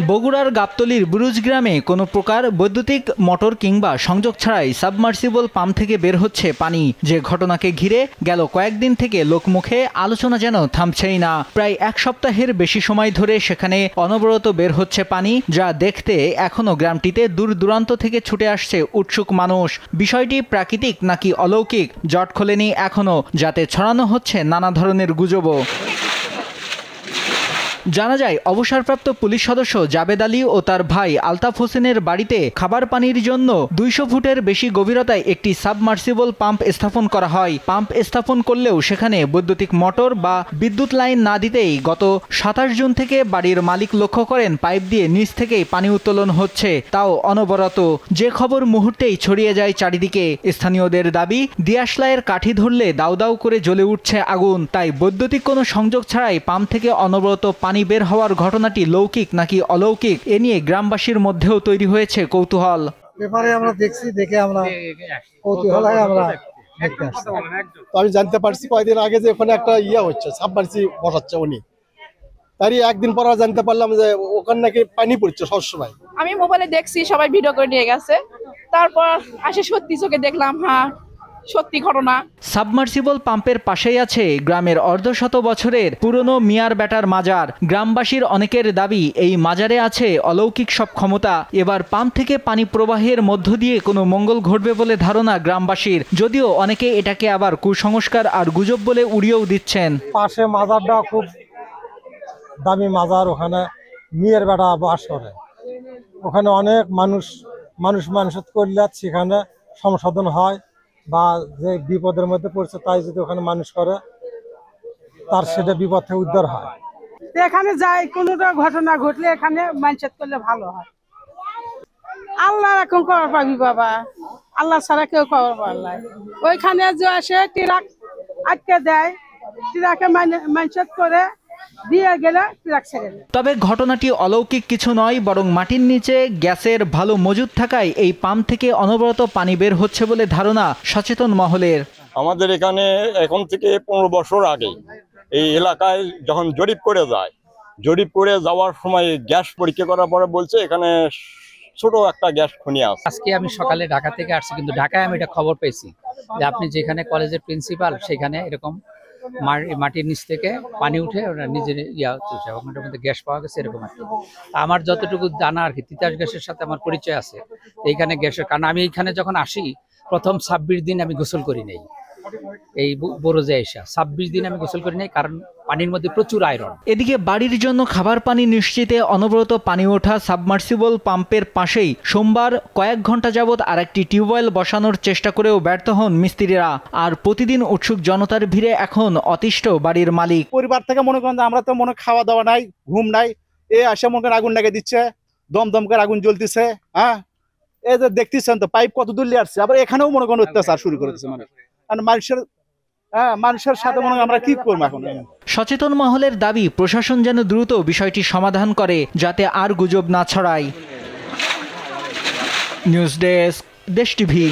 বগুড়ার গাবতলীর বুরুজ গ্রামে কোনো প্রকার বৈদ্যুতিক মোটর কিংবা সংযোগ ছাড়াই সাবমার্সিবল পাম্প থেকে বের হচ্ছে পানি। যে ঘটনাকে ঘিরে গেল কয়েকদিন থেকে লোকমুখে আলোচনা যেন থামছেই না। প্রায় এক সপ্তাহের বেশি সময় ধরে সেখানে অনবরত বের হচ্ছে পানি, যা দেখতে এখনো গ্রামটিতে দূর দূরান্ত থেকে ছুটে আসছে উৎসুক মানুষ। বিষয়টি প্রাকৃতিক নাকি অলৌকিক জট খোলেনি এখনো, যাতে ছড়ানো হচ্ছে নানা ধরনের গুজবও। জানা যায়, অবসরপ্রাপ্ত পুলিশ সদস্য জাবেদ আলী ও তার ভাই আলতাফ হোসেনের বাড়িতে খাবার পানির জন্য ২০০ ফুটের বেশি গভীরতায় একটি সাবমার্সিবল পাম্প স্থাপন করা হয়। পাম্প স্থাপন করলেও সেখানে বৈদ্যুতিক মোটর বা বিদ্যুৎ লাইন না দিতেই গত ২৭ জুন থেকে বাড়ির মালিক লক্ষ্য করেন পাইপ দিয়ে নিচ থেকেই পানি উত্তোলন হচ্ছে, তাও অনবরত। যে খবর মুহূর্তেই ছড়িয়ে যায় চারিদিকে। স্থানীয়দের দাবি, দিয়াশলাইয়ের কাঠি ধরলে দাউ দাউ করে জ্বলে উঠছে আগুন। তাই বৈদ্যুতিক কোনো সংযোগ ছাড়াই পাম্প থেকে অনবরত পানি বের হওয়ার ঘটনাটি লৌকিক নাকি অলৌকিক, এ নিয়ে গ্রামবাসীর মধ্যেও তৈরি হয়েছে কৌতূহল। ব্যাপারে আমরা দেখছি, দেখে আমরা কৌতূহল হয়, আমরা তো আমি জানতে পারছি কয়েকদিন আগে যে ওখানে একটা হচ্ছে, সাবমার্সি বসাচ্ছে উনি। তারই একদিন পর জানতে পারলাম যে ওখানে নাকি পানি পড়ছে সবসময়। আমি মোবাইলে দেখছি, সবাই ভিডিও করে নিয়ে গেছে, তারপর আসে সত্যি চোখে দেখলাম, হ্যাঁ সত্যি ঘটনা। সাবমার্সিবল পাম্পের পাশেই আছে গ্রামের অর্ধশত বছরের পুরনো মিয়ার বেটার মাজার। গ্রামবাসীর অনেকের দাবি, এই মাজারে আছে অলৌকিক সব ক্ষমতা। এবার পাম্প থেকে পানি প্রবাহের মধ্য দিয়ে কোনো মঙ্গল ঘটবে বলে ধারণা গ্রামবাসীর, যদিও অনেকে এটাকে আবার কুসংস্কার আর গুজব বলে উড়িয়েও দিচ্ছেন। পাশে মাজারটা খুব দামি মাজার, ওখানে মিয়ার বেটা বাস করে। ওখানে অনেক মানুষ করলে সেখানে সংশোধন হয়, বা যে বিপদের মধ্যে পড়ছে তাই যদি ওখানে মানুষ করে, তার সেটা বিপদ থেকে উদ্ধার হয়। এখানে যাই, কোনোটা ঘটনা ঘটলে এখানে মানসিক করলে ভালো হয়। আল্লাহ এখন খবর পাবি বাবা, আল্লাহ ছাড়া কেউ খবর পায়। ওইখানে যে আসে ট্রাক আটকে দেয়, ট্রাকে মানসিক করে দিয়ে গেলে ট্রাক ছেড়ে দেয়। তবে ঘটনাটি অলৌকিক কিছু নয়, বরং মাটির নিচে গ্যাসের ভালো মজুদ থাকায় এই পাম্প থেকে অনবরত পানি বের হচ্ছে বলে ধারণা সচেতন মহলের। আমাদের এখানে এখন থেকে ১৫ বছর আগে এই এলাকায় যখন জরিপ করে যাওয়ার সময় গ্যাস পরীক্ষা করার পরে বলছে এখানে ছোট একটা গ্যাস খনি আছে। আজকে আমি সকালে ঢাকা থেকে আসছি, কিন্তু ঢাকায় আমি এটা খবর পেয়েছি যে আপনি যেখানে কলেজের প্রিন্সিপাল, সেখানে এরকম মাটির নিচ থেকে পানি উঠে ওরা নিজের চলছে, ওখানটার মধ্যে গ্যাস পাওয়া গেছে এরকম আর কি। আমার যতটুকু জানা আর কি, তিতাস গ্যাসের সাথে আমার পরিচয় আছে এইখানে গ্যাসের। কারণ আমি এইখানে যখন আসি প্রথম ২৬ দিন আমি গোসল করি নাই, এই বরজে এসে ২৬ দিন আমি গোসল করি নাই, কারণ পানির মধ্যে প্রচুর আয়রন। এদিকে বাড়ির জন্য খাবার পানি নিশ্চিতে অনবরত পানি ওঠা সাবমার্সিবল পাম্পের পাশেই সোমবার কয়েক ঘন্টা যাবৎ আরেকটি টিউবওয়েল বসানোর চেষ্টা করেও ব্যর্থ হন মিস্ত্রিরা। আর প্রতিদিন উৎসুক জনতার ভিড়ে এখন অতিষ্ঠ বাড়ির মালিক। পরিবার থেকে মনে করেন আমরা তো খাওয়া দাওয়া নাই, ঘুম নাই, এ আসে মনে করেন আগুন লাগিয়ে দিচ্ছে, দমদম করে আগুন জ্বলতেছে। হ্যাঁ, এই যে দেখতেছেন তো পাইপ কত দূর আসছে, আবার এখানেও মনে করেন অত্যাচার শুরু করে দিচ্ছে মানুষের সাথে। মনে আমরা কি করবো এখন? সচেতন মহলের দাবি, প্রশাসন যেন দ্রুত বিষয়টি সমাধান করে, যাতে আর গুজব না ছড়ায়। নিউজ ডেস্ক, দেশ টিভি।